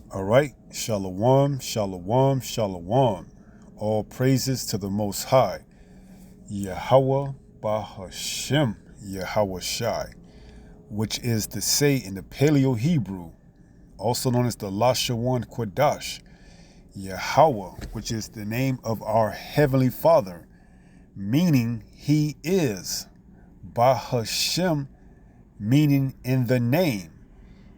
All right. Shalom, shalom, shalom. All praises to the Most High. Yahweh Bahashem Yahweh Shai, which is to say in the Paleo Hebrew, also known as the Lashawan Kodash. Yahweh, which is the name of our Heavenly Father, meaning He is. Bahashem, meaning in the name.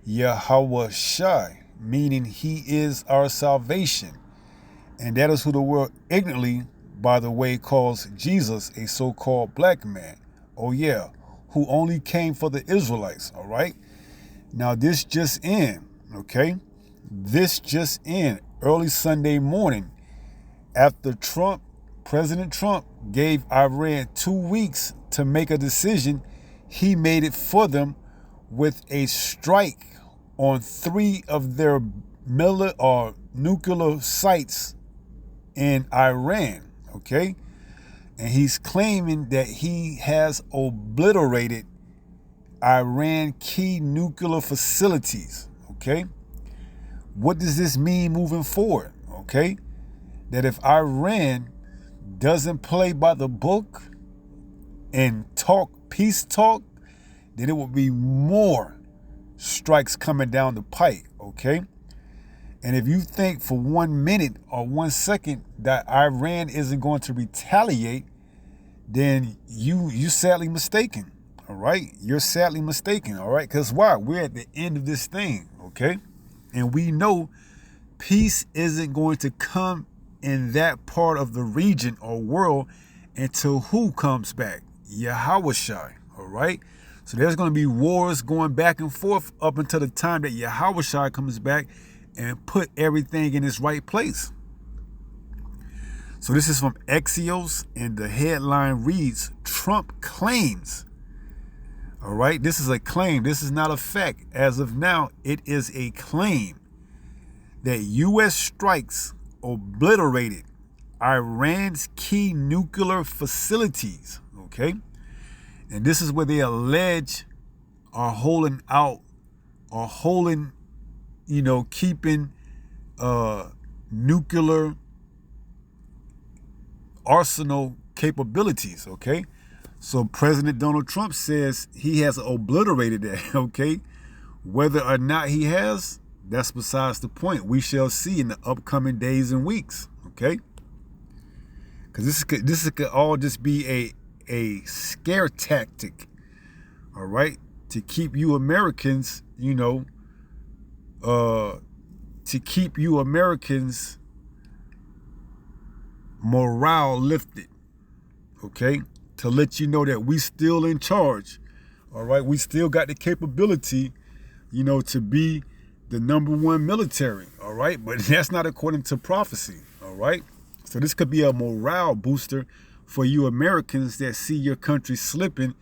Yahweh Shai, meaning He is our salvation. And that is who the world ignorantly, by the way, calls Jesus a so-called black man. Oh yeah, who only came for the Israelites, all right? Now this just in, okay? This just in, early Sunday morning, after President Trump gave Iran 2 weeks to make a decision, he made it for them with a strike on 3 of their nuclear sites in Iran, okay? And he's claiming that he has obliterated Iran key nuclear facilities, okay? What does this mean moving forward, okay? That if Iran doesn't play by the book and talk peace talk, then it will be more strikes coming down the pike, okay? And if you think for 1 minute or 1 second that Iran isn't going to retaliate, then you sadly mistaken, all right? You're sadly mistaken, all right? Because why? We're at the end of this thing, okay? And we know peace isn't going to come in that part of the region or world until who comes back? Yahweh Shai, all right? So there's going to be wars going back and forth up until the time that Yahweh Shai comes back and put everything in its right place. So this is from Axios, and the headline reads, Trump claims. All right, this is a claim. This is not a fact. As of now, it is a claim that U.S. strikes obliterated Iran's key nuclear facilities, okay? And this is where they allege are holding out, or holding, keeping nuclear arsenal capabilities, okay? So President Donald Trump says he has obliterated that, okay? Whether or not he has, that's besides the point. We shall see in the upcoming days and weeks, okay? Because this could all just be a scare tactic, all right? To keep you Americans, to keep you Americans morale lifted, okay? To let you know that we still in charge, all right? We still got the capability, to be the #1 military, all right? But that's not according to prophecy, all right? So this could be a morale booster for you Americans that see your country slipping,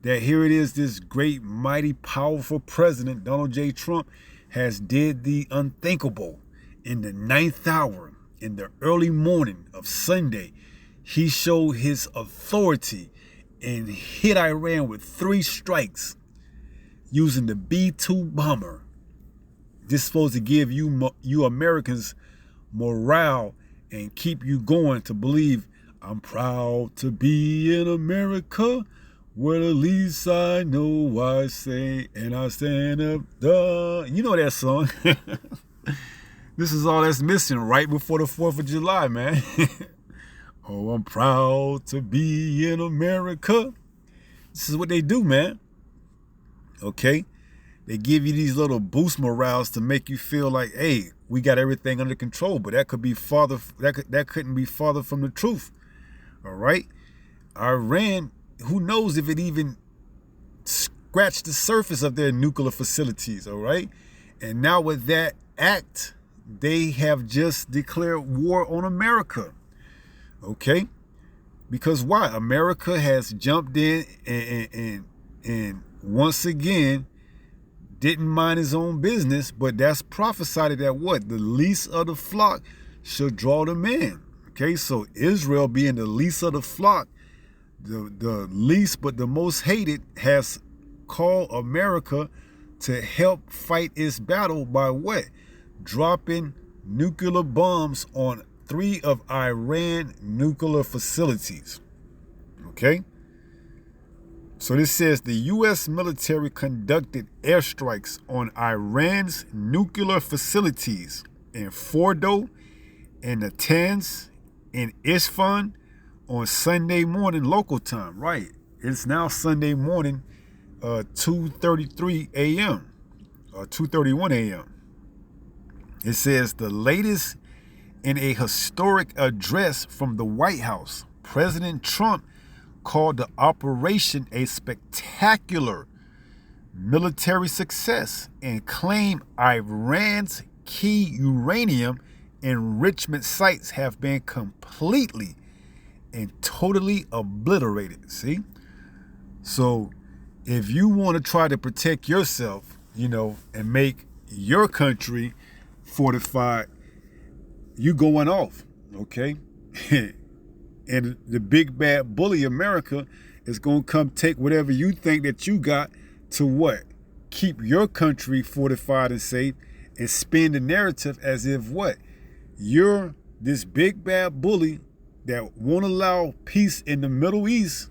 that here it is, this great, mighty, powerful president, Donald J. Trump, has did the unthinkable. In the 9th hour, in the early morning of Sunday, he showed his authority and hit Iran with 3 strikes using the B-2 bomber. This is supposed to give you Americans morale and keep you going to believe, I'm proud to be in America, where the least I know I say, and I stand up, you know that song. This is all that's missing right before the 4th of July, man. Oh, I'm proud to be in America. This is what they do, man. Okay? They give you these little boost morales to make you feel like, hey, we got everything under control, but that could be farther, that couldn't be farther from the truth. All right? Iran, who knows if it even scratched the surface of their nuclear facilities, all right? And now with that act, they have just declared war on America, okay? Because why? America has jumped in and once again didn't mind his own business, but that's prophesied that what? The least of the flock should draw them in, okay? So Israel being the least of the flock, the least but the most hated, has called America to help fight its battle by what? dropping nuclear bombs on 3 of Iran nuclear facilities. Okay? So this says the U.S. military conducted airstrikes on Iran's nuclear facilities in Fordo, in Natanz, in Isfahan on Sunday morning local time. Right. It's now Sunday morning, 2:33 a.m. or 2:31 a.m. It says the latest in a historic address from the White House. President Trump called the operation a spectacular military success and claimed Iran's key uranium enrichment sites have been completely and totally obliterated. See? So if you want to try to protect yourself, and make your country fortified, you going off, okay? And the big bad bully America is going to come take whatever you think that you got to what? Keep your country fortified and safe, and spin the narrative as if what? You're this big bad bully that won't allow peace in the Middle East,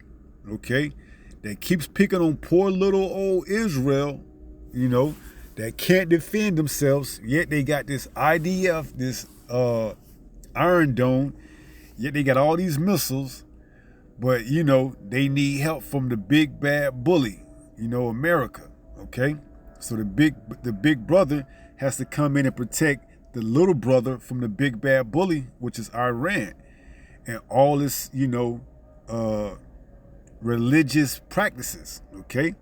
okay? That keeps picking on poor little old Israel, that can't defend themselves, yet they got this IDF, this Iron Dome, yet they got all these missiles, but, they need help from the big bad bully, America, okay? So the big brother has to come in and protect the little brother from the big bad bully, which is Iran. And all this, religious practices, okay?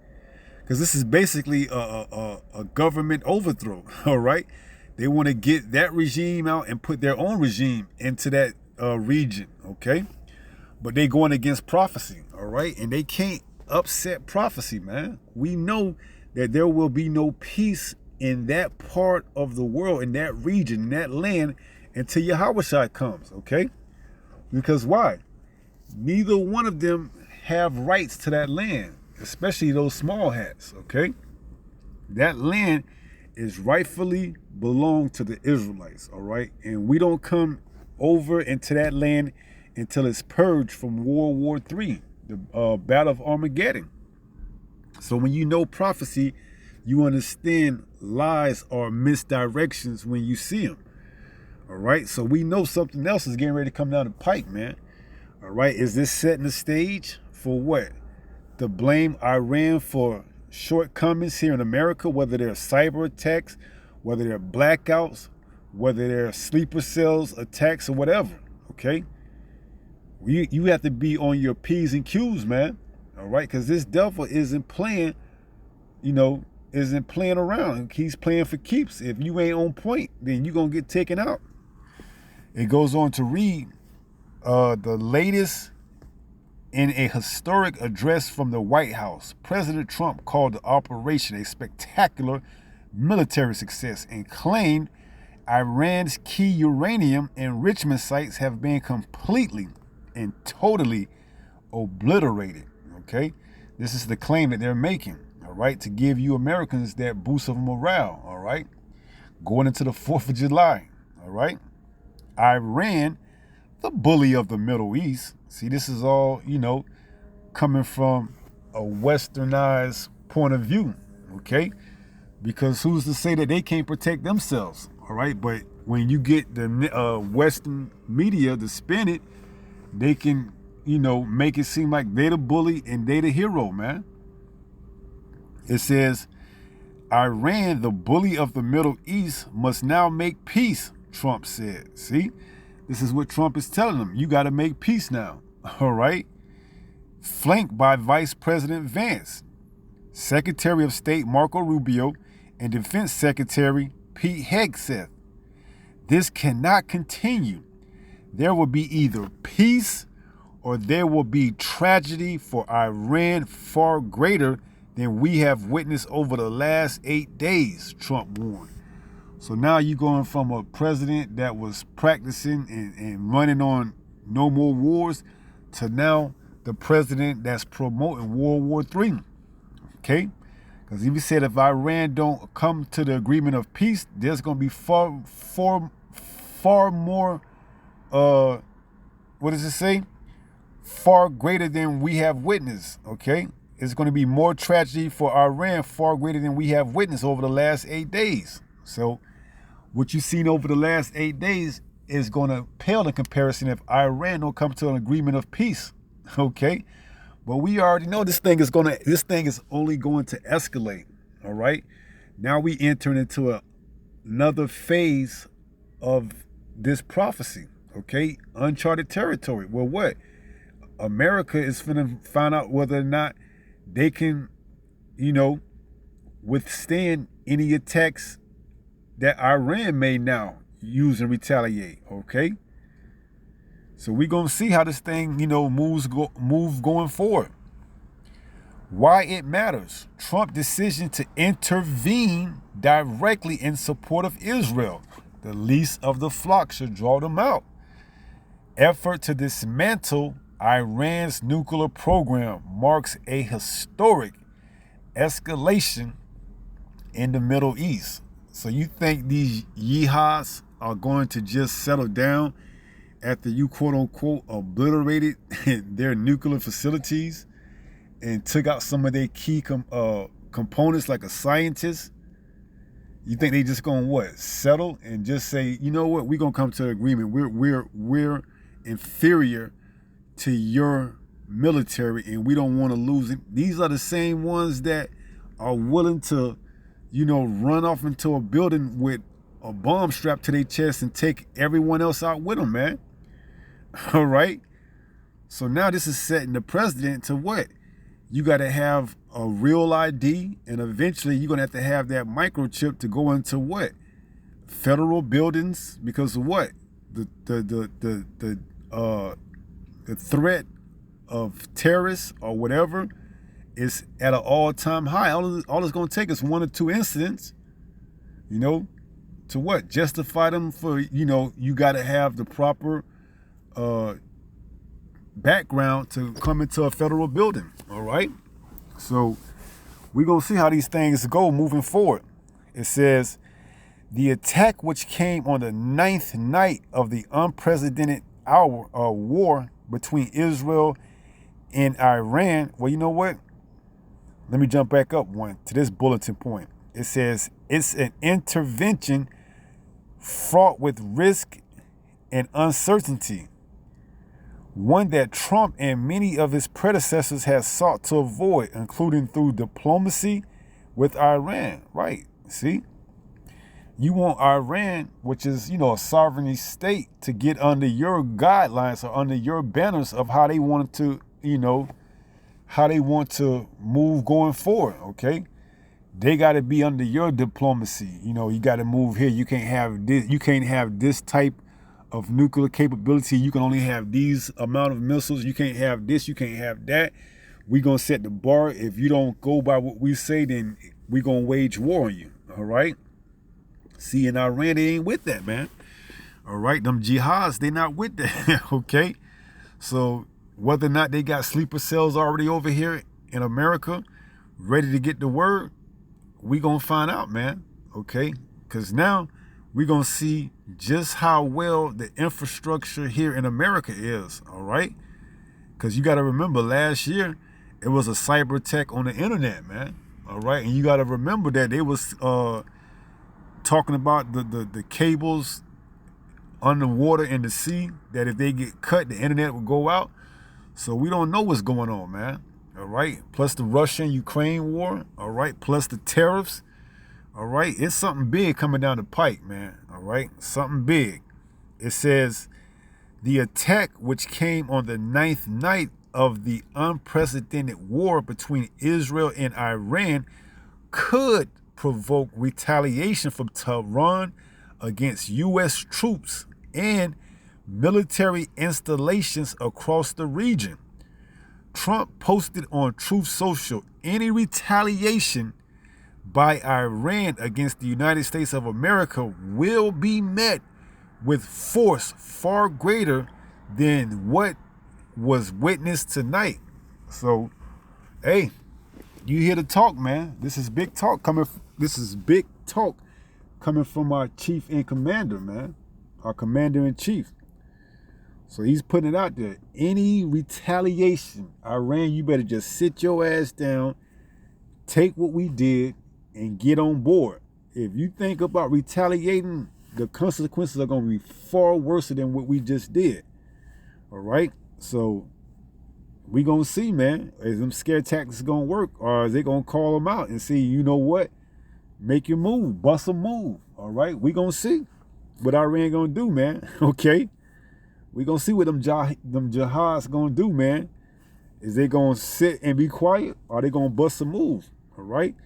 Because this is basically a government overthrow, all right? They want to get that regime out and put their own regime into that region, okay? But they going against prophecy, all right? And they can't upset prophecy, man. We know that there will be no peace in that part of the world, in that region, in that land, until Yahushua comes, okay? Because why? Neither one of them have rights to that land, especially those small hats, okay? That land is rightfully belong to the Israelites, all right? And we don't come over into that land until it's purged from World War III, the Battle of Armageddon. So when you know prophecy, you understand lies or misdirections when you see them, all right? So we know something else is getting ready to come down the pike, man, all right? Is this setting the stage for what? To blame Iran for shortcomings here in America, whether they're cyber attacks, whether they're blackouts, whether they're sleeper cells attacks or whatever, okay? You have to be on your P's and Q's, man, all right? Because this devil isn't playing, isn't playing around. He's playing for keeps. If you ain't on point, then you're going to get taken out. It goes on to read the latest in a historic address from the White House. President Trump called the operation a spectacular military success and claimed Iran's key uranium enrichment sites have been completely and totally obliterated, okay? This is the claim that they're making, all right, to give you Americans that boost of morale, all right, going into the 4th of July, all right? Iran, the bully of the Middle East. See, this is all, coming from a westernized point of view, okay? Because who's to say that they can't protect themselves, all right? But when you get the Western media to spin it, they can, make it seem like they the bully and they the hero, man. It says, Iran, the bully of the Middle East, must now make peace, Trump said. See? This is what Trump is telling them. You got to make peace now, all right? Flanked by Vice President Vance, Secretary of State Marco Rubio, and Defense Secretary Pete Hegseth. This cannot continue. There will be either peace or there will be tragedy for Iran far greater than we have witnessed over the last 8 days, Trump warned. So now you're going from a president that was practicing and running on no more wars to now the president that's promoting World War III, okay? Because he said if Iran don't come to the agreement of peace, there's going to be far more, what does it say? Far greater than we have witnessed, okay? It's going to be more tragedy for Iran, far greater than we have witnessed over the last 8 days. So what you've seen over the last 8 days is going to pale in comparison if Iran don't come to an agreement of peace, okay? But we already know this thing is only going to escalate, all right? Now we entering into another phase of this prophecy, okay? Uncharted territory. Well, what? America is finna find out whether or not they can, withstand any attacks that Iran may now use and retaliate, okay? So we're going to see how this thing, move going forward. Why it matters. Trump decision to intervene directly in support of Israel. The least of the flock should draw them out. Effort to dismantle Iran's nuclear program marks a historic escalation in the Middle East. So you think these yihads are going to just settle down after you quote unquote obliterated their nuclear facilities and took out some of their key components like a scientist? You think they just gonna settle and just say, you know what, we're gonna come to an agreement. We're inferior to your military and we don't want to lose it. These are the same ones that are willing to, run off into a building with a bomb strapped to their chest and take everyone else out with them, man. All right. So now this is setting the precedent to what? You got to have a real ID, and eventually you're going to have that microchip to go into what? Federal buildings, because of what? The threat of terrorists or whatever is at an all-time high. All it's going to take is 1 or 2 incidents, to what? Justify them for, you got to have the proper background to come into a federal building, all right? So we're going to see how these things go moving forward. It says, the attack which came on the 9th night of the unprecedented war between Israel and Iran. Well, you know what? Let me jump back up one to this bulletin point. It says, it's an intervention fraught with risk and uncertainty, one that Trump and many of his predecessors have sought to avoid, including through diplomacy with Iran. Right. See? You want Iran, which is, a sovereign state, to get under your guidelines or under your banners of how they want to, how they want to move going forward, okay? They got to be under your diplomacy. You got to move here. You can't have this. You can't have this type of nuclear capability. You can only have these amount of missiles. You can't have this. You can't have that. We're going to set the bar. If you don't go by what we say, then we're going to wage war on you, all right? See, in Iran, they ain't with that, man. All right, them jihads, they not with that, okay? So whether or not they got sleeper cells already over here in America, ready to get the word, we gonna find out, man, okay? Because now we're gonna see just how well the infrastructure here in America is, all right? Because you got to remember, last year, it was a cyber attack on the internet, man, all right? And you got to remember that they was talking about the cables underwater in the sea, that if they get cut, the internet will go out. So we don't know what's going on, man. All right. Plus the Russia-Ukraine war. All right. Plus the tariffs. All right. It's something big coming down the pike, man. All right. Something big. It says the attack which came on the 9th night of the unprecedented war between Israel and Iran could provoke retaliation from Tehran against U.S. troops and military installations across the region. Trump posted on Truth Social, any retaliation by Iran against the United States of America will be met with force far greater than what was witnessed tonight. So, hey, You hear the talk, man. This is big talk coming. This is big talk coming from our chief and commander, man. Our commander in chief. So he's putting it out there. Any retaliation, Iran, you better just sit your ass down, take what we did, and get on board. If you think about retaliating, the consequences are going to be far worse than what we just did. All right? So we going to see, man. Is them scare tactics going to work? Or is they going to call them out and see, you know what? Make your move. Bust a move. All right? We going to see what Iran going to do, man. Okay? We going to see what them jihads going to do, man. Is they going to sit and be quiet? Or are they going to bust a move? All right?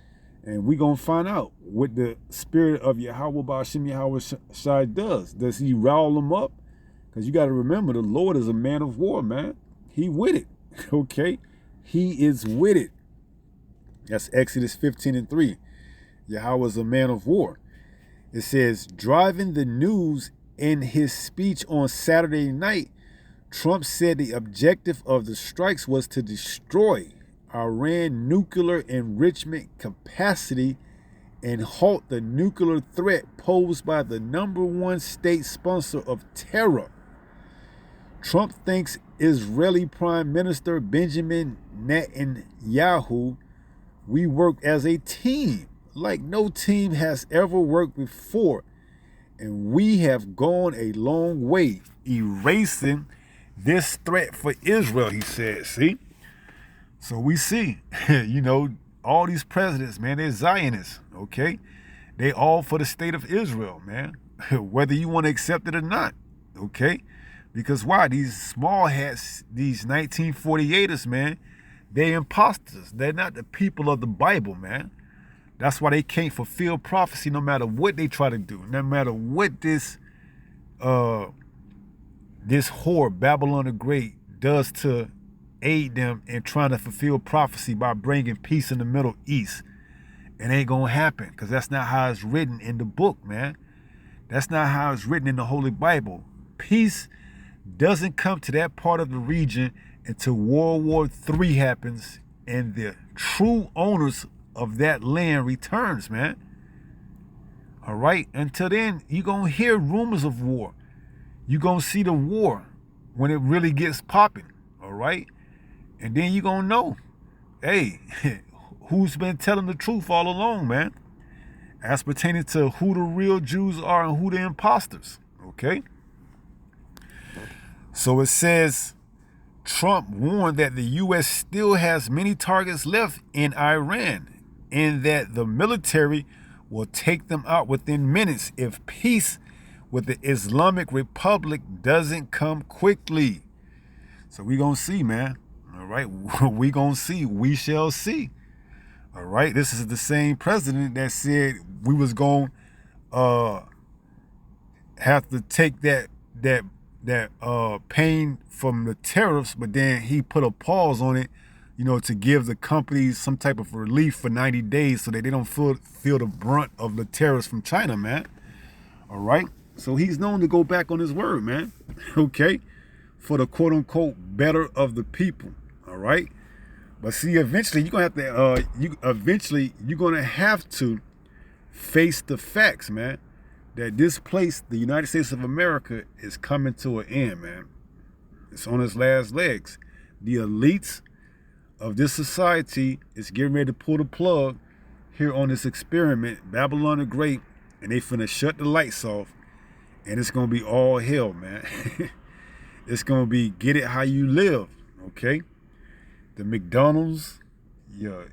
And we going to find out what the spirit of Yahweh Ba'ashem Yahweh Shai does. Does he rile them up? Because you got to remember, the Lord is a man of war, man. He with it, okay? He is with it. That's Exodus 15:3. Yahweh is a man of war. It says, driving the news in his speech on Saturday night, Trump said the objective of the strikes was to destroy Iran nuclear enrichment capacity and halt the nuclear threat posed by the #1 state sponsor of terror. Trump thinks Israeli Prime Minister Benjamin Netanyahu, we work as a team like no team has ever worked before. And we have gone a long way erasing this threat for Israel, he said. See? So we see, you know, all these presidents, man, they're Zionists, okay? They all for the state of Israel, man, whether you want to accept it or not, okay? Because why? These small hats, these 1948ers, man, they're imposters. They're not the people of the Bible, man. That's why they can't fulfill prophecy no matter what they try to do, no matter what this whore, Babylon the Great, does to aid them in trying to fulfill prophecy by bringing peace in the Middle East. It ain't gonna happen, because that's not how it's written in the book, man. That's not how it's written in the Holy Bible. Peace doesn't come to that part of the region until World War III happens and the true owners of that land returns, man. All right? Until then, you're going to hear rumors of war. You're going to see the war when it really gets popping. All right? And then you're going to know, hey, who's been telling the truth all along, man, as pertaining to who the real Jews are and who the imposters. Okay? So it says, Trump warned that the U.S. still has many targets left in Iran and that the military will take them out within minutes if peace with the Islamic Republic doesn't come quickly. So we gonna see, man. All right, we gonna see. We shall see. All right, this is the same president that said we was gonna have to take that pain from the tariffs, but then he put a pause on it, you know, to give the companies some type of relief for 90 days so that they don't feel the brunt of the tariffs from China, man. All right. So he's known to go back on his word, man. Okay. For the quote unquote better of the people. All right. But see, eventually you're gonna have to face the facts, man, that this place, the United States of America, is coming to an end, man. It's on its last legs. The elites of this society is getting ready to pull the plug here on this experiment, Babylon the Great, and they finna shut the lights off, and it's gonna be all hell, man. It's gonna be get it how you live, okay? The McDonald's, your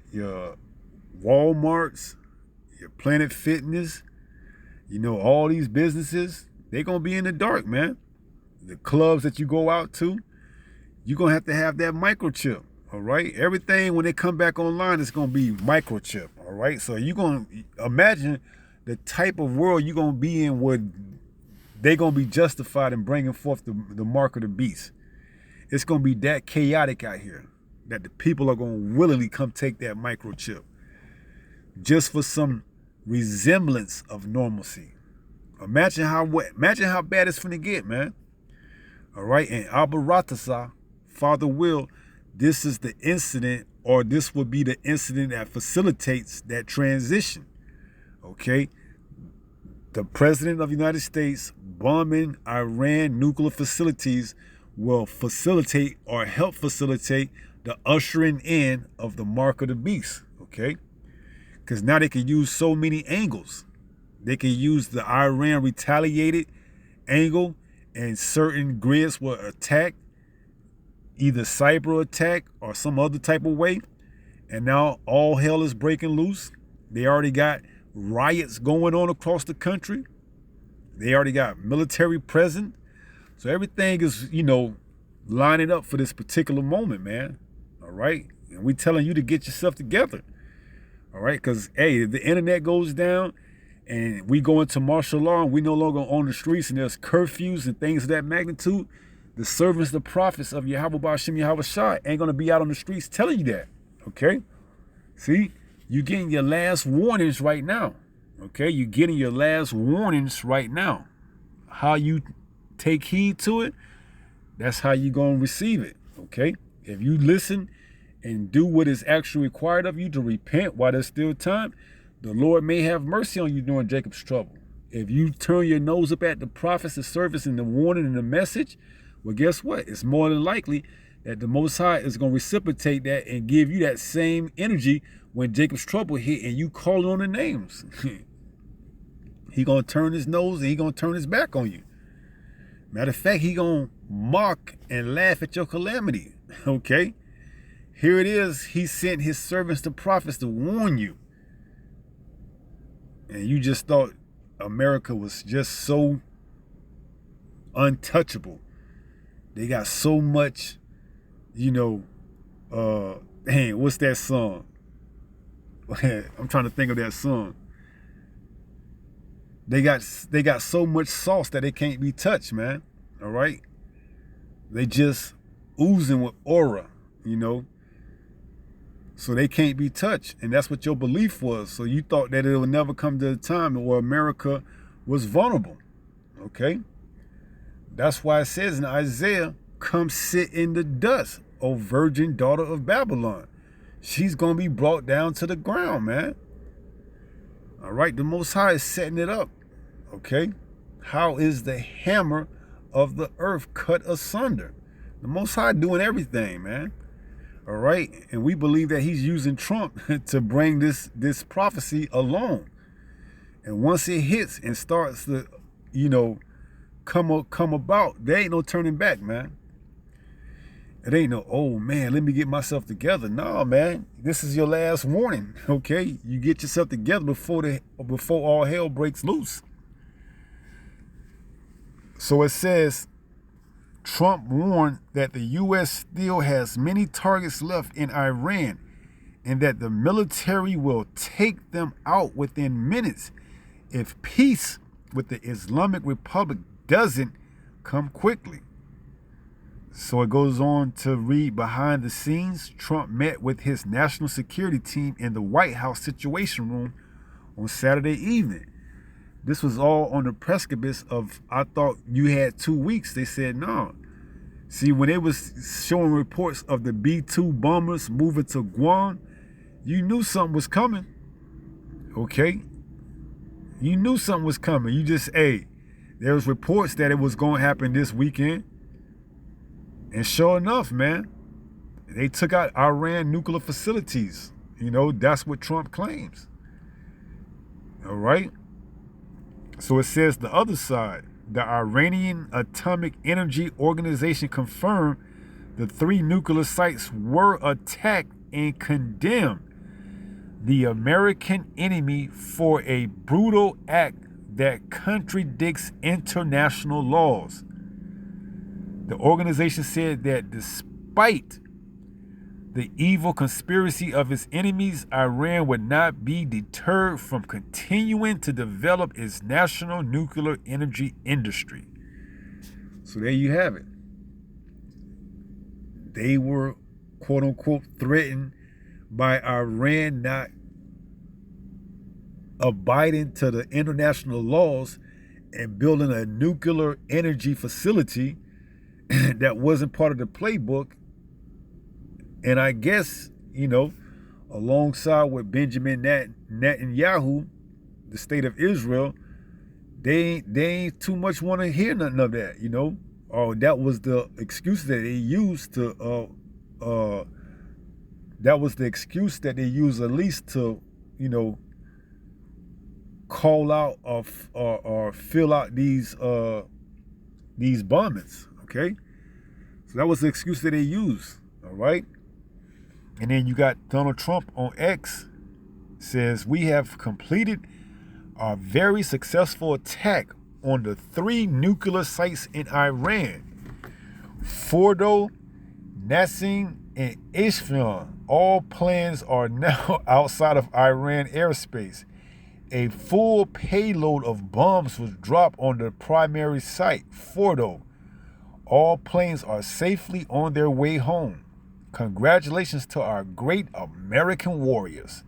Walmarts, your Planet Fitness, you know, all these businesses, they're gonna be in the dark, man. The clubs that you go out to, you're gonna have that microchip. All right, everything when they come back online is gonna be microchip. All right, so you're gonna imagine the type of world you're gonna be in where they're gonna be justified in bringing forth the mark of the beast. It's gonna be that chaotic out here that the people are gonna willingly come take that microchip just for some resemblance of normalcy. Imagine how bad it's finna get, man. All right, and Abba Ratasa, Father Will, this is the incident or this would be the incident that facilitates that transition. Okay? The President of the United States bombing Iran nuclear facilities will facilitate or help facilitate the ushering in of the mark of the beast. Okay? Because now they can use so many angles. They can use the Iran retaliated angle, and certain grids will attack, either cyber attack or some other type of way. And now all hell is breaking loose. They already got riots going on across the country. They already got military present. So everything is, lining up for this particular moment, man. All right? And we telling you to get yourself together. All right? Because, hey, if the internet goes down and we go into martial law and we no longer on the streets and there's curfews and things of that magnitude, the servants, the prophets of Yahweh Ba'ashem Yahweh Shai ain't going to be out on the streets telling you that. Okay? See? You're getting your last warnings right now. Okay? You're getting your last warnings right now. How you take heed to it, that's how you're going to receive it. Okay? If you listen and do what is actually required of you to repent while there's still time, the Lord may have mercy on you during Jacob's trouble. If you turn your nose up at the prophets, the service, and the warning and the message, well, guess what? It's more than likely that the Most High is going to reciprocate that and give you that same energy when Jacob's trouble hit and you call on the names. He going to turn his nose and he going to turn his back on you. Matter of fact, he going to mock and laugh at your calamity. Okay? Here it is. He sent his servants, the prophets, to warn you. And you just thought America was just so untouchable. They got so much, dang, what's that song? I'm trying to think of that song. They got so much sauce that they can't be touched, man. All right? They just oozing with aura, So they can't be touched. And that's what your belief was. So you thought that it would never come to a time where America was vulnerable. Okay? That's why it says in Isaiah, come sit in the dust, O virgin daughter of Babylon. She's going to be brought down to the ground, man. All right? The Most High is setting it up. Okay? How is the hammer of the earth cut asunder? The Most High doing everything, man. All right, and we believe that he's using Trump to bring this prophecy along. And once it hits and starts to, come about, there ain't no turning back, man. It ain't no, oh man, let me get myself together. No, man, this is your last warning. Okay, you get yourself together before all hell breaks loose. So it says, Trump warned that the U.S. still has many targets left in Iran and that the military will take them out within minutes if peace with the Islamic Republic doesn't come quickly. So it goes on to read, behind the scenes, Trump met with his national security team in the White House Situation Room on Saturday evening. This was all on the precipice of, I thought you had 2 weeks. They said no. See, when they was showing reports of the B-2 bombers moving to Guam, you knew something was coming. Okay? You knew something was coming. You just, there was reports that it was going to happen this weekend. And sure enough, man, they took out Iran nuclear facilities. That's what Trump claims. All right? So it says the other side, the Iranian Atomic Energy Organization confirmed the 3 nuclear sites were attacked and condemned the American enemy for a brutal act that contradicts international laws. The organization said that despite the evil conspiracy of its enemies, Iran would not be deterred from continuing to develop its national nuclear energy industry. So there you have it. They were, quote unquote, threatened by Iran not abiding to the international laws and building a nuclear energy facility that wasn't part of the playbook. And I guess alongside with Benjamin Netanyahu, the state of Israel, they ain't too much want to hear nothing of that, Or that was the excuse that they used to that was the excuse that they used at least to, call out or fill out these bombings, okay? So that was the excuse that they used, all right? And then you got Donald Trump on X says, we have completed a very successful attack on the 3 nuclear sites in Iran, Fordo, Nassing, and Isfahan. All planes are now outside of Iran airspace. A full payload of bombs was dropped on the primary site, Fordo. All planes are safely on their way home. Congratulations to our great American warriors.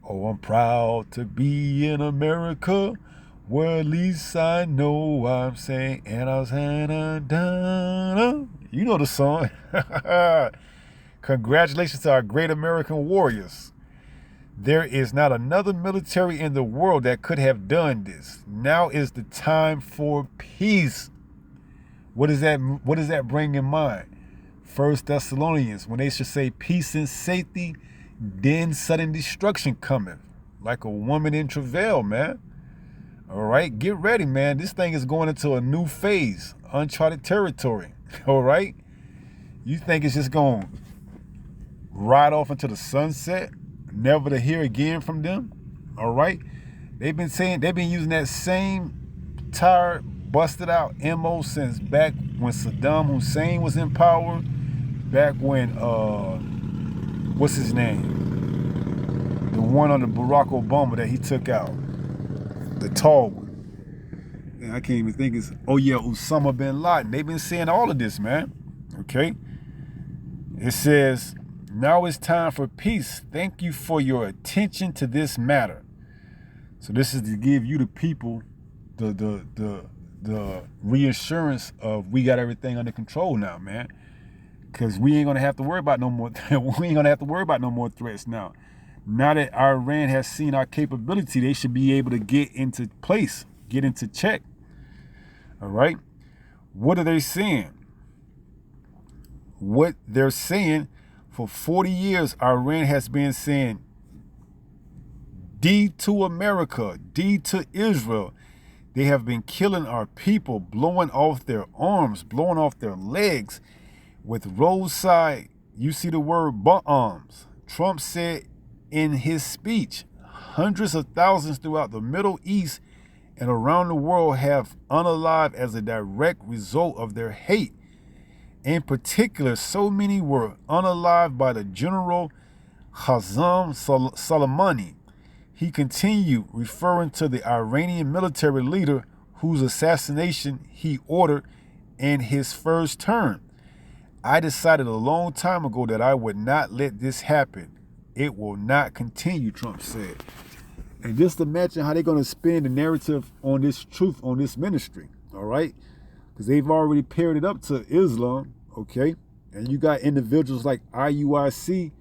Oh, I'm proud to be in America, where at least I know I'm saying, and I was you know the song. Congratulations to our great American warriors. There is not another military in the world that could have done this. Now is the time for peace. What does that bring in mind? 1 Thessalonians, when they should say peace and safety, then sudden destruction cometh, like a woman in travail, man. All right, get ready, man. This thing is going into a new phase, uncharted territory. All right, you think it's just going to ride off into the sunset, never to hear again from them? All right, they've been using that same tired, busted out MO since back when Saddam Hussein was in power, back when what's his name, the one under Barack Obama that he took out, the tall one. And I can't even think Osama bin Laden. They've been saying all of this, man. Okay, it says, now it's time for peace. Thank you for your attention to this matter. So this is to give you, the people, the reassurance of we got everything under control now, man. Because we ain't gonna have to worry about no more. We ain't gonna have to worry about no more threats now. Now that Iran has seen our capability, they should be able to get into place, get into check. All right. What are they saying? What they're saying, for 40 years, Iran has been saying D to America, D to Israel. They have been killing our people, blowing off their arms, blowing off their legs with roadside, you see the word bombs. Trump said in his speech, hundreds of thousands throughout the Middle East and around the world have unalived as a direct result of their hate. In particular, so many were unalived by the General Qasem Soleimani. He continued, referring to the Iranian military leader whose assassination he ordered in his first term. I decided a long time ago that I would not let this happen. It will not continue, Trump said. And just imagine how they're going to spin the narrative on this truth, on this ministry, all right? Because they've already paired it up to Islam, okay? And you got individuals like IUIC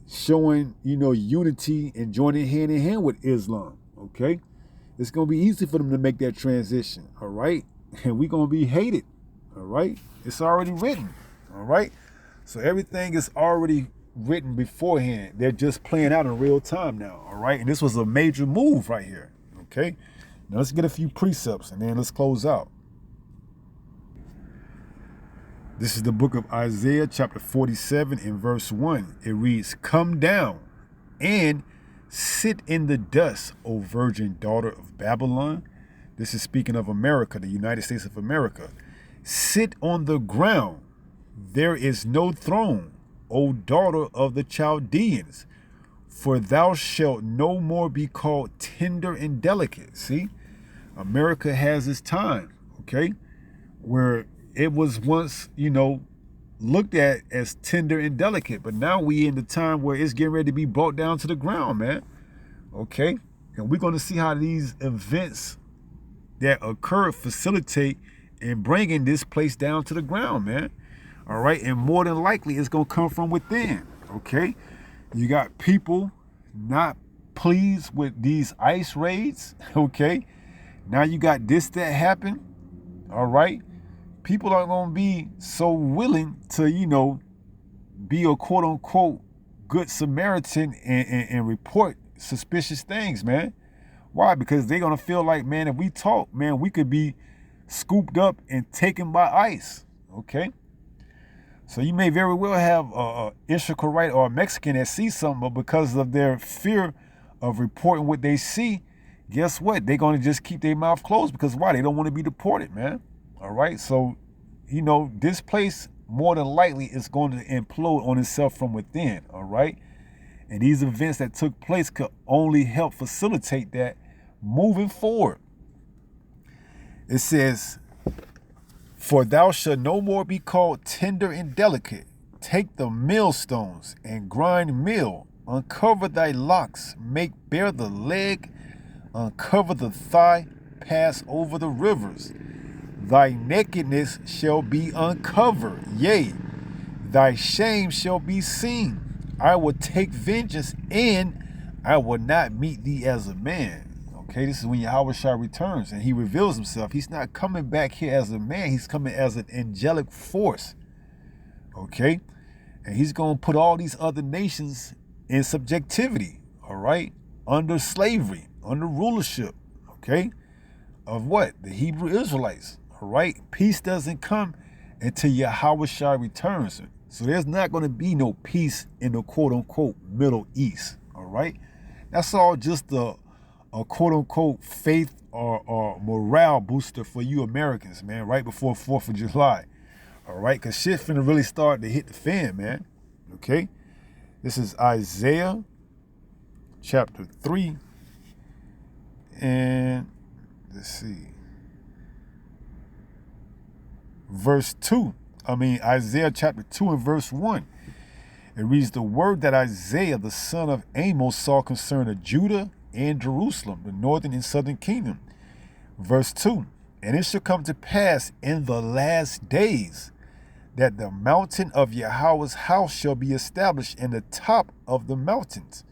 showing, unity and joining hand in hand with Islam, okay? It's going to be easy for them to make that transition, all right? And we're going to be hated, all right? It's already written, all right? So everything is already written beforehand. They're just playing out in real time now, all right? And this was a major move right here, okay? Now let's get a few precepts and then let's close out. This is the book of Isaiah, chapter 47 and verse 1. It reads, "Come down and sit in the dust, O virgin daughter of Babylon." This is speaking of America, the United States of America. "Sit on the ground. There is no throne, O daughter of the Chaldeans, for thou shalt no more be called tender and delicate." See, America has its time, okay, where it was once, looked at as tender and delicate, but now we in the time where it's getting ready to be brought down to the ground, man. Okay, and we're going to see how these events that occur facilitate in bringing this place down to the ground, man. All right, and more than likely it's going to come from within, okay? You got people not pleased with these ICE raids, okay? Now you got this that happened, all right? People aren't going to be so willing to, be a quote-unquote good Samaritan and report suspicious things, man. Why? Because they're going to feel like, man, if we talk, man, we could be scooped up and taken by ICE, okay? So you may very well have a Israelite or a Mexican that sees something, but because of their fear of reporting what they see, guess what? They're going to just keep their mouth closed because why? They don't want to be deported, man. All right? So, this place more than likely is going to implode on itself from within, all right? And these events that took place could only help facilitate that moving forward. It says, "For thou shalt no more be called tender and delicate. Take the millstones and grind meal. Uncover thy locks, make bare the leg, uncover the thigh, pass over the rivers. Thy nakedness shall be uncovered, yea, thy shame shall be seen. I will take vengeance, and I will not meet thee as a man." Okay, this is when Yahushua returns and he reveals himself. He's not coming back here as a man. He's coming as an angelic force. Okay? And he's going to put all these other nations in subjectivity, all right? Under slavery, under rulership, okay? Of what? The Hebrew Israelites, all right? Peace doesn't come until Yahushua returns. So there's not going to be no peace in the quote-unquote Middle East, all right? That's all just a quote-unquote faith or morale booster for you Americans, man, right before 4th of July, all right? Because shit finna really start to hit the fan, man, okay? This is Isaiah chapter 3, and let's see, Isaiah chapter 2 and verse 1. It reads, "The word that Isaiah, the son of Amos, saw concerning Judah and Jerusalem, the northern and southern kingdom." Verse 2, "And it shall come to pass in the last days that the mountain of Yahweh's house shall be established in the top of the mountains,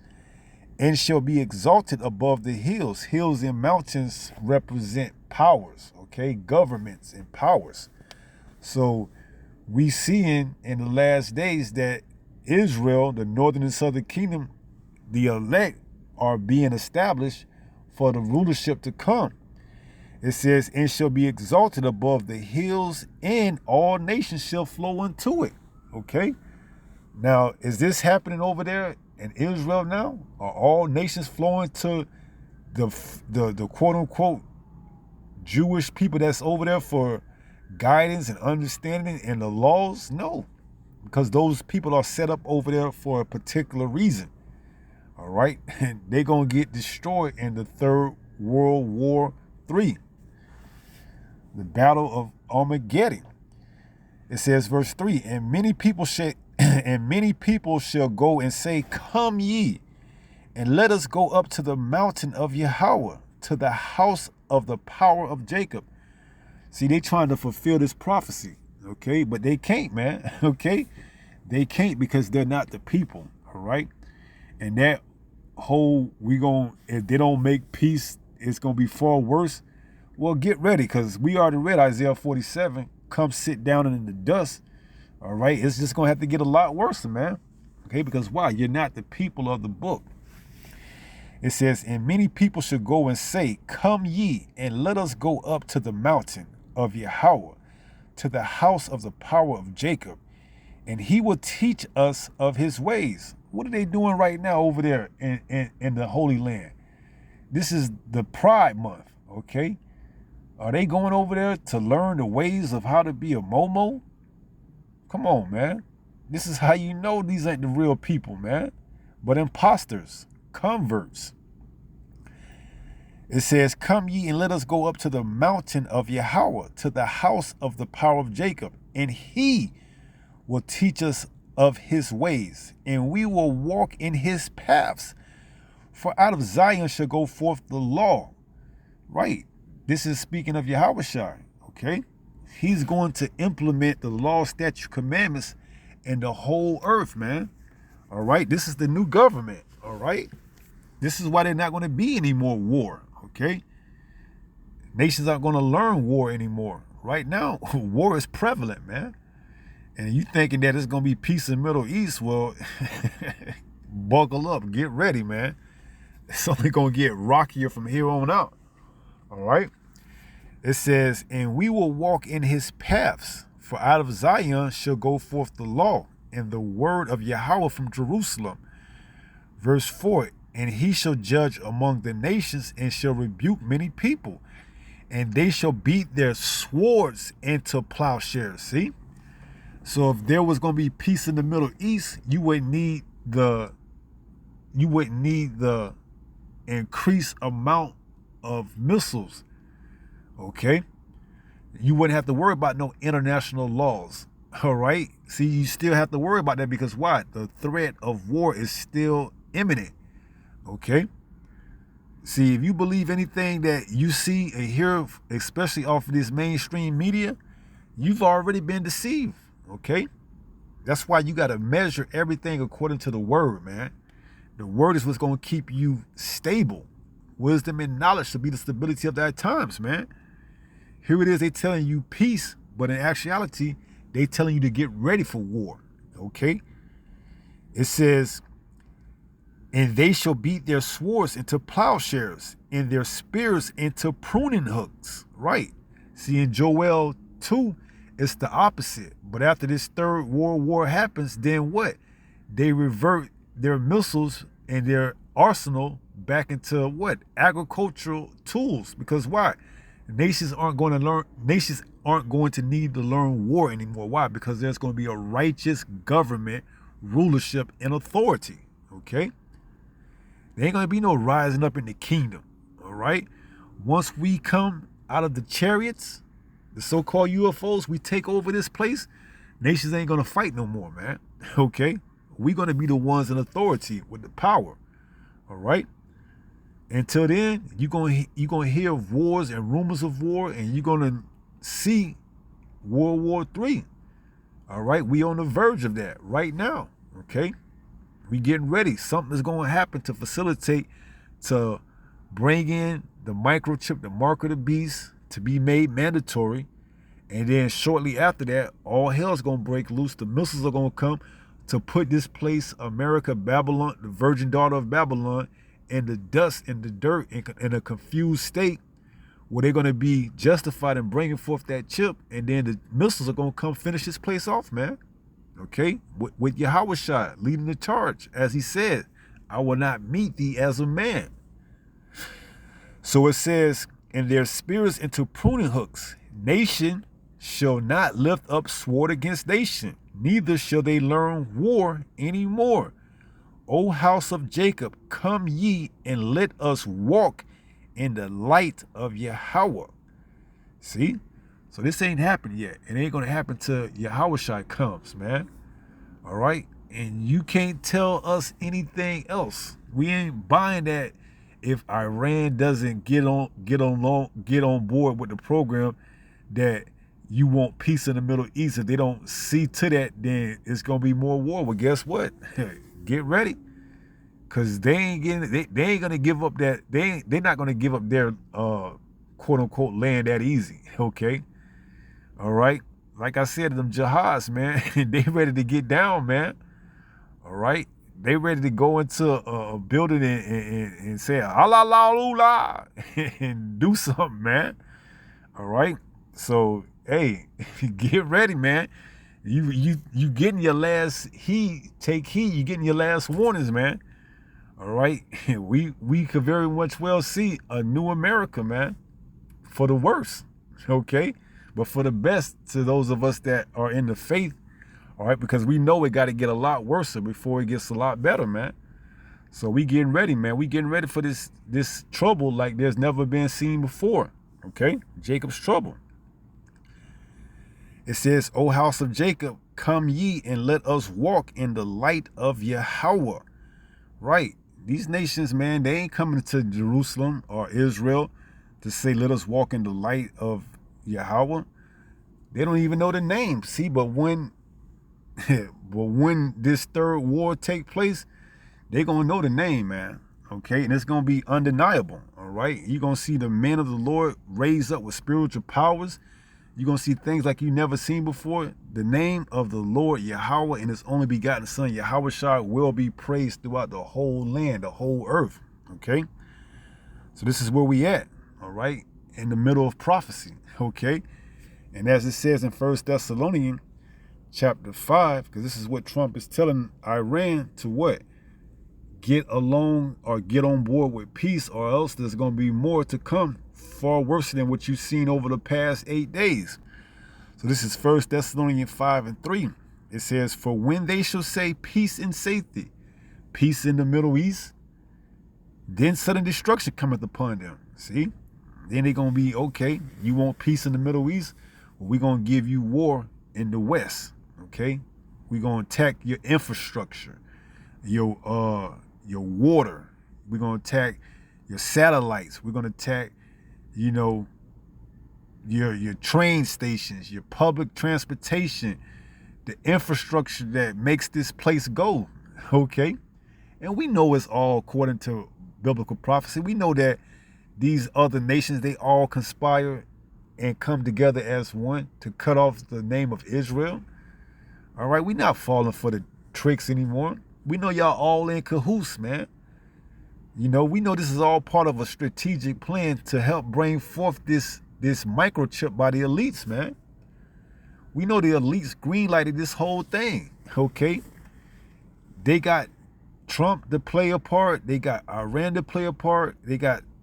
and shall be exalted above the hills." Hills and mountains represent powers, okay? Governments and powers. So we see in the last days that Israel, the northern and southern kingdom, the elect, are being established for the rulership to come. It says, "And shall be exalted above the hills, and all nations shall flow into it." Okay? Now, is this happening over there in Israel now? Are all nations flowing to the quote-unquote Jewish people that's over there for guidance and understanding and the laws? No. Because those people are set up over there for a particular reason. All right? And they're going to get destroyed in the Third World War III. The Battle of Armageddon. It says, verse 3, "And many people shall go and say, Come ye, and let us go up to the mountain of Yahweh, to the house of the power of Jacob." See, they trying to fulfill this prophecy, okay? But they can't, man, okay? They can't because they're not the people, all right? And that whole, if they don't make peace, it's going to be far worse. Well, get ready, because we already read Isaiah 47. Come sit down in the dust, all right? It's just going to have to get a lot worse, man, okay? Because why? You're not the people of the book. It says, "And many people should go and say, Come ye, and let us go up to the mountain of Yahweh, to the house of the power of Jacob, and he will teach us of his ways." What are they doing right now over there in the Holy Land? This is the Pride Month, okay? Are they going over there to learn the ways of how to be a Momo? Come on, man. This is how you know these ain't the real people, man. But imposters, converts. It says, "Come ye and let us go up to the mountain of Yahweh, to the house of the power of Jacob, and he will teach us of his ways, and we will walk in his paths. For out of Zion shall go forth the law." Right. This is speaking of Yahushua, okay? He's going to implement the law, statute, commandments in the whole earth, man. All right, this is the new government. All right, this is why they're not going to be any more war. Okay, nations aren't going to learn war anymore. Right now, war is prevalent, man. And you thinking that it's going to be peace in the Middle East? Well, buckle up, get ready, man. It's only going to get rockier from here on out. All right. It says, and we will walk in his paths, for out of Zion shall go forth the law and the word of Yahweh from Jerusalem. Verse 4, and he shall judge among the nations and shall rebuke many people, and they shall beat their swords into plowshares. See? So if there was going to be peace in the Middle East, you wouldn't need the increased amount of missiles. Okay? You wouldn't have to worry about no international laws. All right? See, you still have to worry about that because why? The threat of war is still imminent. Okay? See, if you believe anything that you see and hear, especially off of this mainstream media, you've already been deceived. Okay? That's why you got to measure everything according to the word, man. The word is what's going to keep you stable. Wisdom and knowledge should be the stability of thy times, man. Here it is, they telling you peace, but in actuality, they telling you to get ready for war. Okay? It says, and they shall beat their swords into plowshares and their spears into pruning hooks. Right. See, in Joel 2, it's the opposite. But after this third world war happens, then what? They revert their missiles and their arsenal back into what? Agricultural tools. Because why? Nations aren't going to need to learn war anymore. Why? Because there's going to be a righteous government, rulership, and authority. Okay? There ain't going to be no rising up in the kingdom. All right? Once we come out of the chariots, the so-called UFOs, we take over this place, nations ain't going to fight no more, man. Okay? We're going to be the ones in authority with the power. All right? Until then, you're going to hear of wars and rumors of war, and you're going to see World War III. All right? We on the verge of that right now. Okay? We getting ready. Something is going to happen to facilitate, to bring in the microchip, the mark of the beast, to be made mandatory. And then shortly after that, all hell's going to break loose. The missiles are going to come to put this place, America, Babylon, the virgin daughter of Babylon, in the dust, in the dirt, in a confused state where they're going to be justified in bringing forth that chip. And then the missiles are going to come finish this place off, man. Okay? With Yahushua leading the charge. As he said, I will not meet thee as a man. So it says, and their spears into pruning hooks. Nation shall not lift up sword against nation, neither shall they learn war anymore. O house of Jacob, come ye and let us walk in the light of Yahweh. See? So this ain't happened yet. It ain't going to happen till Yahushua comes, man. All right? And you can't tell us anything else. We ain't buying that if Iran doesn't get on board with the program, that you want peace in the Middle East. If they don't see to that, then it's going to be more war. Well, guess what? Get ready. Because they ain't going to give up that. They're not going to give up their quote unquote land that easy. Okay. All right. Like I said, them jihads, man, they ready to get down, man. All right. They ready to go into a building and say, Allah, la, la, and do something, man. All right. So, hey, get ready, man. You getting your last heed. Take heed. You getting your last warnings, man. All right. We could very much well see a new America, man, for the worse. Okay. But for the best to those of us that are in the faith. All right. Because we know it got to get a lot worse before it gets a lot better, man. So we getting ready, man. We getting ready for this trouble like there's never been seen before. Okay. Jacob's trouble. It says, O house of Jacob, come ye and let us walk in the light of Yahweh. Right. These nations, man, they ain't coming to Jerusalem or Israel to say, let us walk in the light of Yahweh. They don't even know the name. See, but when But when this third war take place, they're going to know the name, man. Okay, and it's going to be undeniable, all right? You're going to see the men of the Lord raised up with spiritual powers. You're going to see things like you never seen before. The name of the Lord Yahweh and his only begotten son, Yahawashi, will be praised throughout the whole land, the whole earth, okay? So this is where we at, all right? In the middle of prophecy, okay? And as it says in 1 Thessalonians chapter 5, because this is what Trump is telling Iran to what? Get along or get on board with peace, or else there's going to be more to come, far worse than what you've seen over the past 8 days. So this is 1 Thessalonians 5:3. It says, for when they shall say peace and safety, peace in the Middle East, then sudden destruction cometh upon them. See? Then they're going to be, okay, you want peace in the Middle East? Well, we're going to give you war in the West, okay? We're going to attack your infrastructure, your water. We're going to attack your satellites. We're going to attack, you know, your train stations, your public transportation, the infrastructure that makes this place go, okay? And we know it's all according to biblical prophecy. We know that these other nations, they all conspire and come together as one to cut off the name of Israel. All right, we're not falling for the tricks anymore. We know y'all all in cahoots, man. You know, we know this is all part of a strategic plan to help bring forth this microchip by the elites, man. We know the elites greenlighted this whole thing, okay? They got Trump to play a part. They got Iran to play a part.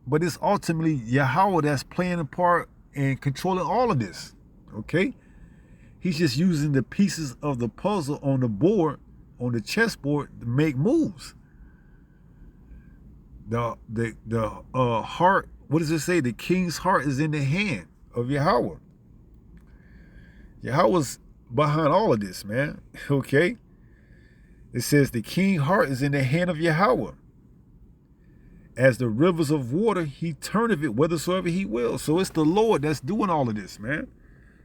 But it's ultimately Yahweh that's playing a part and controlling all of this, okay? He's just using the pieces of the puzzle on the board, on the chessboard, to make moves. The heart, what does it say? The king's heart is in the hand of Yahweh. Yahweh's behind all of this, man, okay? It says the king's heart is in the hand of Yahweh. As the rivers of water, he turneth it whithersoever he will. So it's the Lord that's doing all of this, man.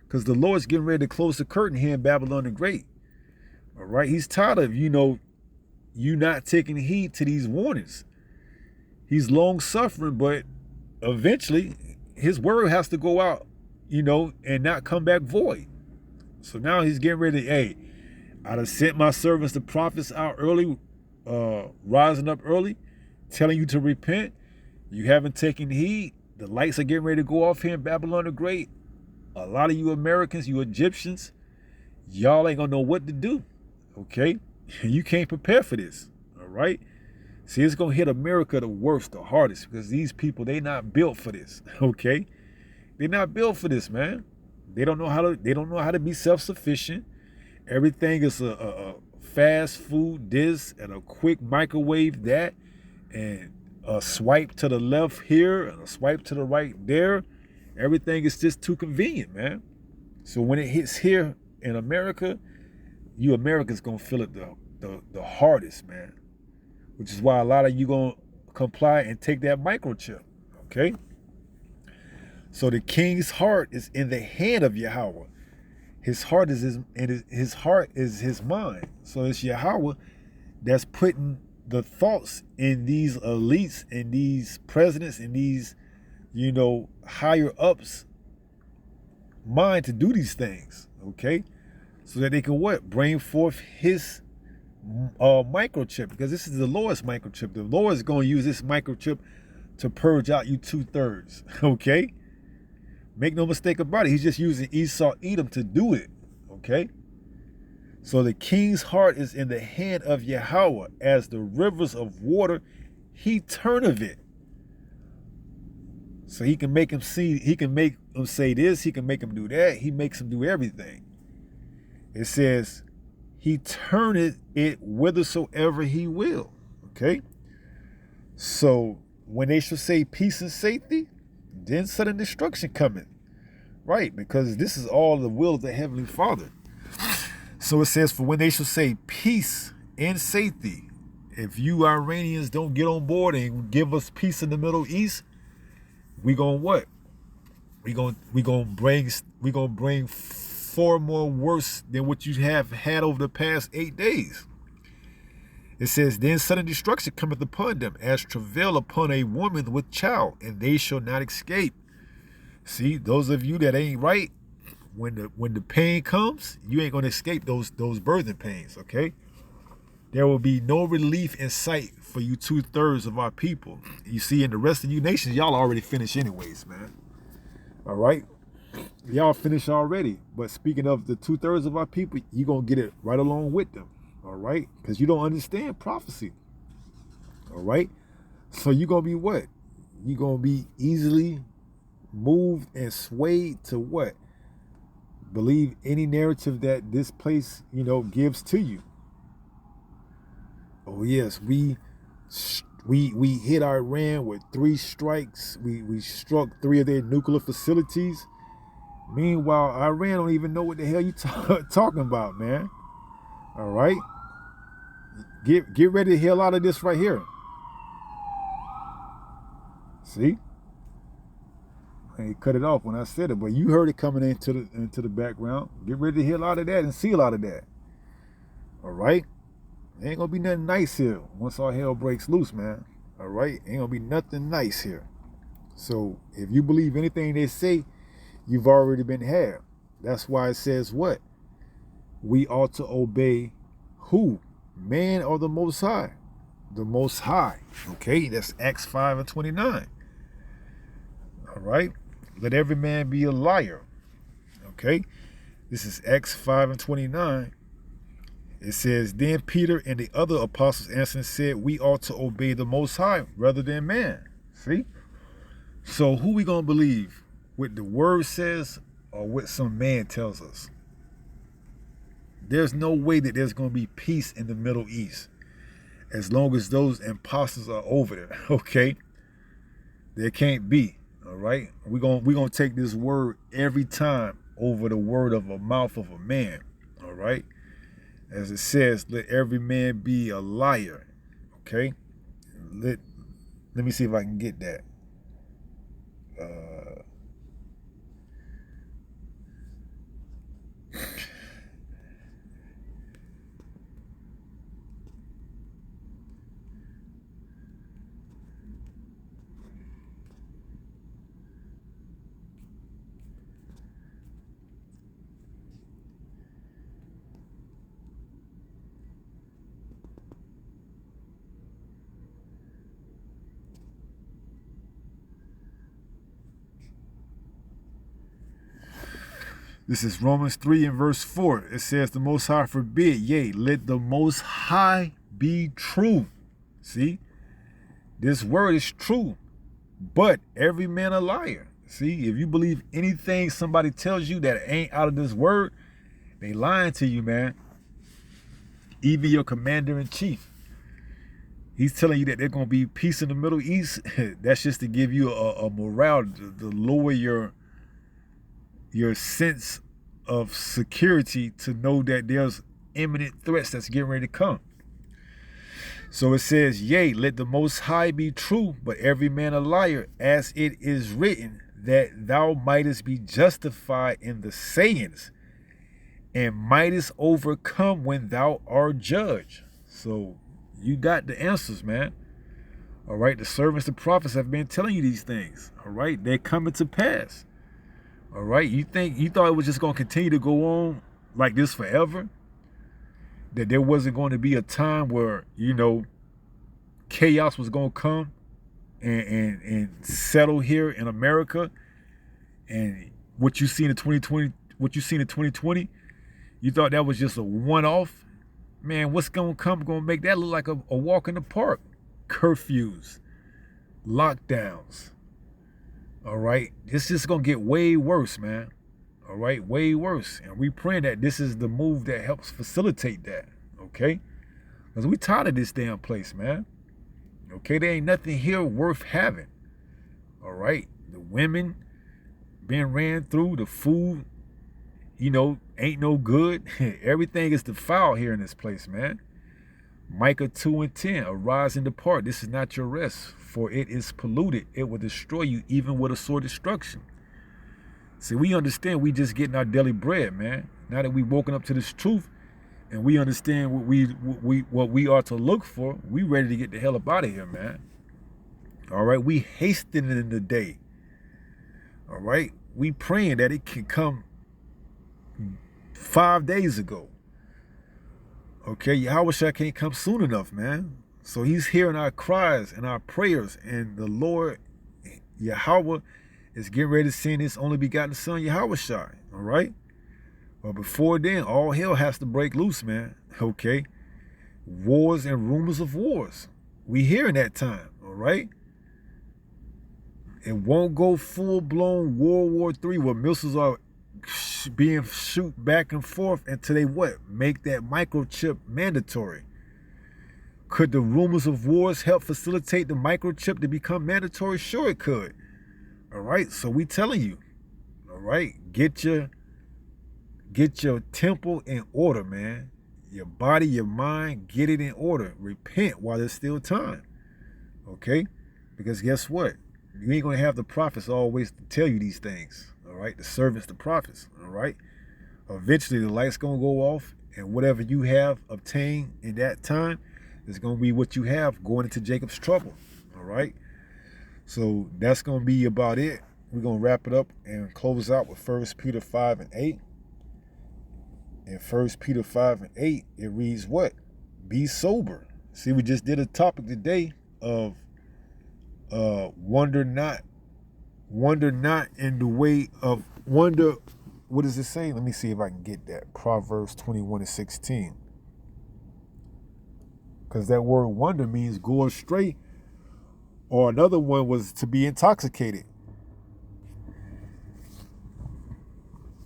Because the Lord's getting ready to close the curtain here in Babylon the Great. All right? He's tired of, you not taking heed to these warnings. He's long-suffering, but eventually his word has to go out, and not come back void. So now he's getting ready, hey, I done sent my servants, the prophets, out early, rising up early, telling you to repent. You haven't taken heed. The lights are getting ready to go off here in Babylon the Great. A lot of you Americans, you Egyptians, y'all ain't gonna know what to do, okay? You can't prepare for this, all right? See, it's gonna hit America the worst, the hardest, because these people, they not built for this, okay? They're not built for this, man. They don't know how to be self-sufficient. Everything is a fast food this and a quick microwave that, and a swipe to the left here and a swipe to the right there. Everything is just too convenient, man. So when it hits here in America, you Americans gonna feel it the hardest, man. Which is why a lot of you gonna comply and take that microchip, okay? So the king's heart is in the hand of Yahweh. His heart is his heart is his mind. So it's Yahweh that's putting the thoughts in these elites and these presidents and these, higher ups mind to do these things, okay? So that they can what? Bring forth his microchip, because this is the Lord's microchip. The Lord is going to use this microchip to purge out you 2/3, okay? Make no mistake about it. He's just using Esau, Edom to do it, okay? So the king's heart is in the hand of Yahweh. As the rivers of water, he turneth it. So he can make him see, he can make him say this, he can make him do that. He makes him do everything. It says, he turneth it whithersoever he will, okay? So when they shall say peace and safety, then sudden destruction cometh. Right, because this is all the will of the Heavenly Father. So it says, for when they shall say peace and safety, if you Iranians don't get on board and give us peace in the Middle East, we gonna what? We gonna bring far more worse than what you have had over the past 8 days. It says, then sudden destruction cometh upon them, as travail upon a woman with child, and they shall not escape. See, those of you that ain't right, when the pain comes, you ain't gonna escape those birthing pains, okay? There will be no relief in sight for you 2/3 of our people. You see, in the rest of you nations, y'all already finished anyways, man. All right? Y'all finished already. But speaking of the 2/3 of our people, you're going to get it right along with them. All right? Because you don't understand prophecy. All right? So you're going to be what? You're going to be easily moved and swayed to what? Believe any narrative that this place, gives to you. Oh yes, we hit Iran with 3 strikes. We struck 3 of their nuclear facilities. Meanwhile, Iran don't even know what the hell you talking about, man. All right, get ready to hear a lot of this right here. See, I cut it off when I said it, but you heard it coming into the background. Get ready to hear a lot of that and see a lot of that. All right. Ain't gonna be nothing nice here once all hell breaks loose, man. All right? Ain't gonna be nothing nice here. So if you believe anything they say, you've already been had. That's why it says what? We ought to obey who? Man or the Most High? The Most High. Okay? That's Acts 5:29. All right? Let every man be a liar. Okay? This is Acts 5:29. It says, then Peter and the other apostles answered and said, we ought to obey the Most High rather than man. See? So who we going to believe? What the word says or what some man tells us? There's no way that there's going to be peace in the Middle East as long as those imposters are over there, okay? There can't be, all right? We're gonna take this word every time over the word of a mouth of a man, all right? As it says, let every man be a liar. Okay? Let me see if I can get that. This is Romans 3 and verse 4. It says, the Most High forbid, yea, let the Most High be true. See? This word is true, but every man a liar. See? If you believe anything somebody tells you that ain't out of this word, they lying to you, man. Even your commander-in-chief. He's telling you that there's going to be peace in the Middle East. That's just to give you a morale, to lower your sense of security, to know that there's imminent threats that's getting ready to come. So it says, yea, let the Most High be true, but every man a liar, as it is written, that thou mightest be justified in the sayings, and mightest overcome when thou art judged. So you got the answers, man. All right, the servants, the prophets have been telling you these things. All right, they're coming to pass. All right, you thought it was just going to continue to go on like this forever? That there wasn't going to be a time where, chaos was going to come and settle here in America, and what you see in 2020, you thought that was just a one-off? Man, what's going to come going to make that look like a walk in the park? Curfews, lockdowns. All right, it's just going to get way worse, man. All right, way worse. And we praying that this is the move that helps facilitate that, okay? Because we tired of this damn place, man. Okay, there ain't nothing here worth having. All right, the women being ran through, the food, ain't no good. Everything is defiled here in this place, man. Micah 2 and 10, arise and depart. This is not your rest, for it is polluted. It will destroy you even with a sore destruction. See, we understand we just getting our daily bread, man. Now that we woken up to this truth and we understand what we are to look for, we ready to get the hell up out of here, man. All right, we hastening the day. All right, we praying that it can come 5 days ago. Okay, Yahweh can't come soon enough, man. So he's hearing our cries and our prayers, and the Lord, Yahweh, is getting ready to send his only begotten son, Yahweh Shai. All right? But before then, all hell has to break loose, man. Okay? Wars and rumors of wars. We hearing that time, all right? It won't go full-blown World War III where missiles are being shoot back and forth until they what? Make that microchip mandatory. Could the rumors of wars help facilitate the microchip to become mandatory? Sure it could. All right, so we telling you, all right, get your temple in order, man. Your body, your mind, get it in order. Repent while there's still time, okay? Because guess what? You ain't gonna have the prophets always to tell you these things, all right? The servants, the prophets, all right? Eventually, the light's gonna go off, and whatever you have obtained in that time is gonna be what you have going into Jacob's trouble, all right? So that's going to be about it. We're going to wrap it up and close out with 1 Peter 5 and 8. In 1 Peter 5 and 8, it reads what? Be sober. See, we just did a topic today of wonder not in the way of wonder. What does it say? Let me see if I can get that. Proverbs 21 and 16. Because that word wonder means go astray. Or another one was to be intoxicated.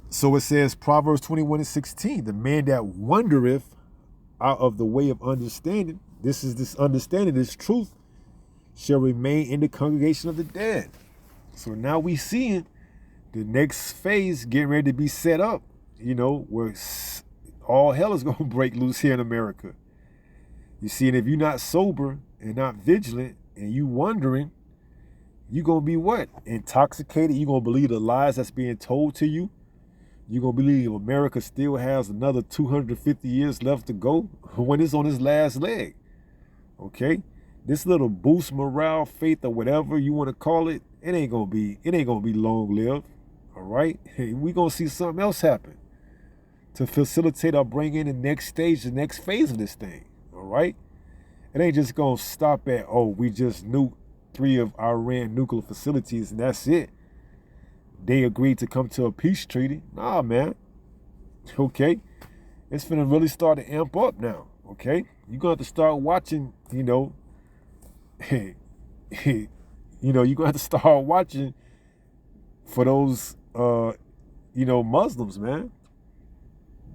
So it says, Proverbs 21 and 16, the man that wandereth out of the way of understanding, this understanding, this truth, shall remain in the congregation of the dead. So now we seeing the next phase getting ready to be set up, where all hell is going to break loose here in America. You see, and if you're not sober and not vigilant, and you wondering, you're going to be what? Intoxicated. You're going to believe the lies that's being told to you. You're going to believe America still has another 250 years left to go when it's on its last leg. Okay? This little boost morale, faith, or whatever you want to call it, it ain't going to be long-lived. All right? We're going to see something else happen to facilitate or bring in the next stage, the next phase of this thing. All right? It ain't just going to stop at, we just nuked 3 of Iran nuclear facilities and that's it. They agreed to come to a peace treaty. Nah, man. Okay? It's finna really start to amp up now. Okay? You're going to have to start watching, you're going to have to start watching for those, Muslims, man.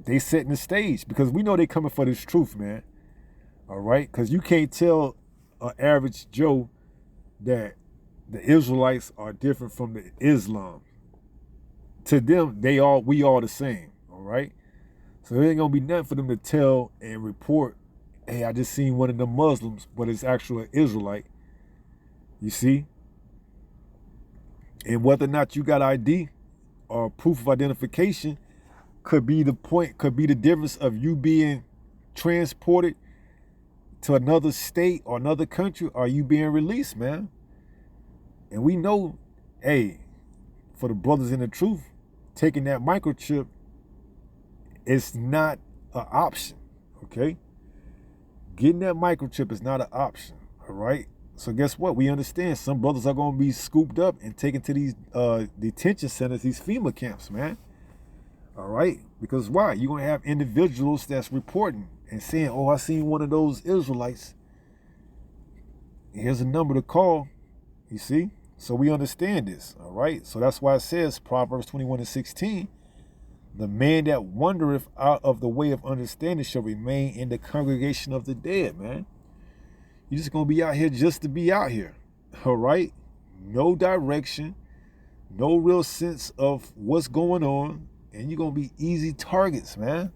They setting the stage because we know they coming for this truth, man. All right, because you can't tell an average Joe that the Israelites are different from the Islam. To them, we all the same. All right, so there ain't gonna be nothing for them to tell and report. Hey, I just seen one of the Muslims, but it's actually an Israelite. You see, and whether or not you got ID or proof of identification could be the point. Could be the difference of you being transported to another state or another country, are you being released, man? And we know, for the brothers in the truth, taking that microchip is not an option, okay? Getting that microchip is not an option, all right? So guess what? We understand some brothers are going to be scooped up and taken to these detention centers, these FEMA camps, man. All right? Because why? You're going to have individuals that's reporting and saying, I seen one of those Israelites. Here's a number to call, you see? So we understand this, all right? So that's why it says, Proverbs 21 and 16, the man that wandereth out of the way of understanding shall remain in the congregation of the dead, man. You're just going to be out here just to be out here, all right? No direction, no real sense of what's going on, and you're going to be easy targets, man,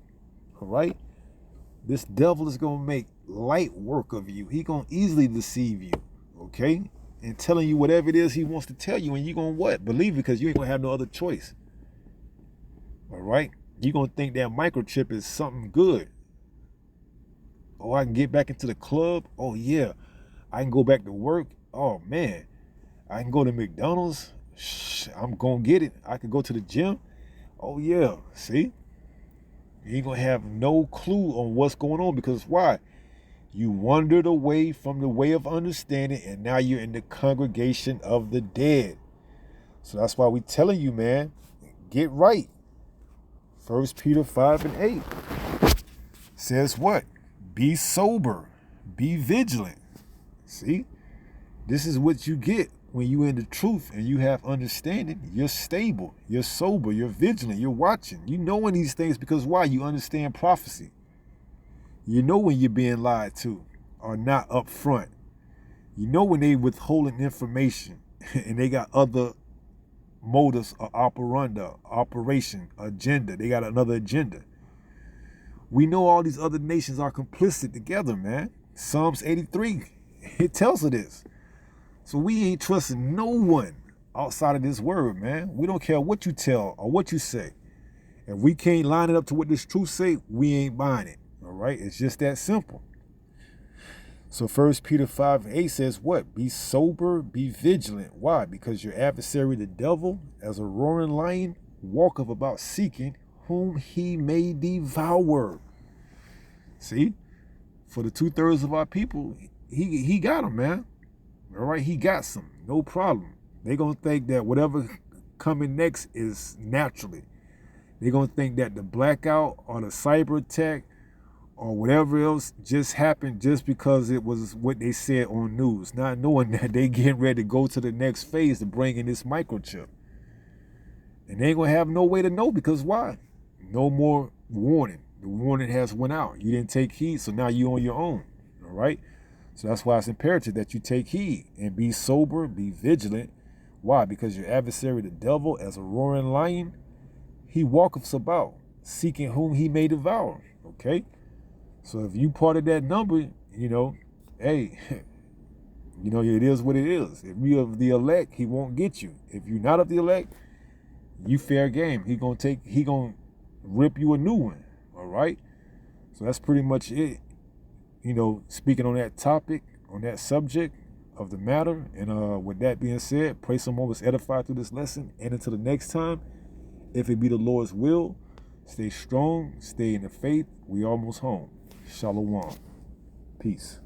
all right? This devil is going to make light work of you. He going to easily deceive you, okay? And telling you whatever it is he wants to tell you, and you're going to what? Believe it, because you ain't going to have no other choice. All right? You're going to think that microchip is something good. Oh, I can get back into the club. Oh, yeah. I can go back to work. Oh, man. I can go to McDonald's. I'm going to get it. I can go to the gym. Oh, yeah. See? You ain't going to have no clue on what's going on, because why? You wandered away from the way of understanding, and now you're in the congregation of the dead. So that's why we telling you, man, get right. 1 Peter 5 and 8 says what? Be sober. Be vigilant. See? This is what you get when you in the truth and you have understanding. You're stable. You're sober. You're vigilant. You're watching. You knowing these things because why? You understand prophecy. You know when you're being lied to or not up front. You know when they withholding information and they got other modus or operanda, operation, agenda. They got another agenda. We know all these other nations are complicit together, man. Psalms 83, it tells us this. So we ain't trusting no one outside of this word, man. We don't care what you tell or what you say. If we can't line it up to what this truth say, we ain't buying it. All right? It's just that simple. So 1 Peter 5 and 8 says what? Be sober, be vigilant. Why? Because your adversary, the devil, as a roaring lion, walketh about seeking whom he may devour. See? For the 2/3 of our people, he got them, man. All right? He got some. No problem. They're going to think that whatever coming next is naturally. They're going to think that the blackout or the cyber attack or whatever else just happened just because it was what they said on news, not knowing that they getting ready to go to the next phase to bring in this microchip. And they ain't going to have no way to know, because why? No more warning. The warning has went out. You didn't take heed, so now you're on your own. All right? So that's why it's imperative that you take heed and be sober, be vigilant. Why? Because your adversary, the devil, as a roaring lion, he walketh about, seeking whom he may devour. Okay? So if you part of that number, you know, hey, you know, it is what it is. If you're of the elect, he won't get you. If you're not of the elect, you fair game. He gonna rip you a new one. All right? So that's pretty much it. You know, speaking on that topic, on that subject of the matter. And with that being said, pray someone was edified through this lesson. And until the next time, if it be the Lord's will, stay strong, stay in the faith. We almost home. Shalom. Peace.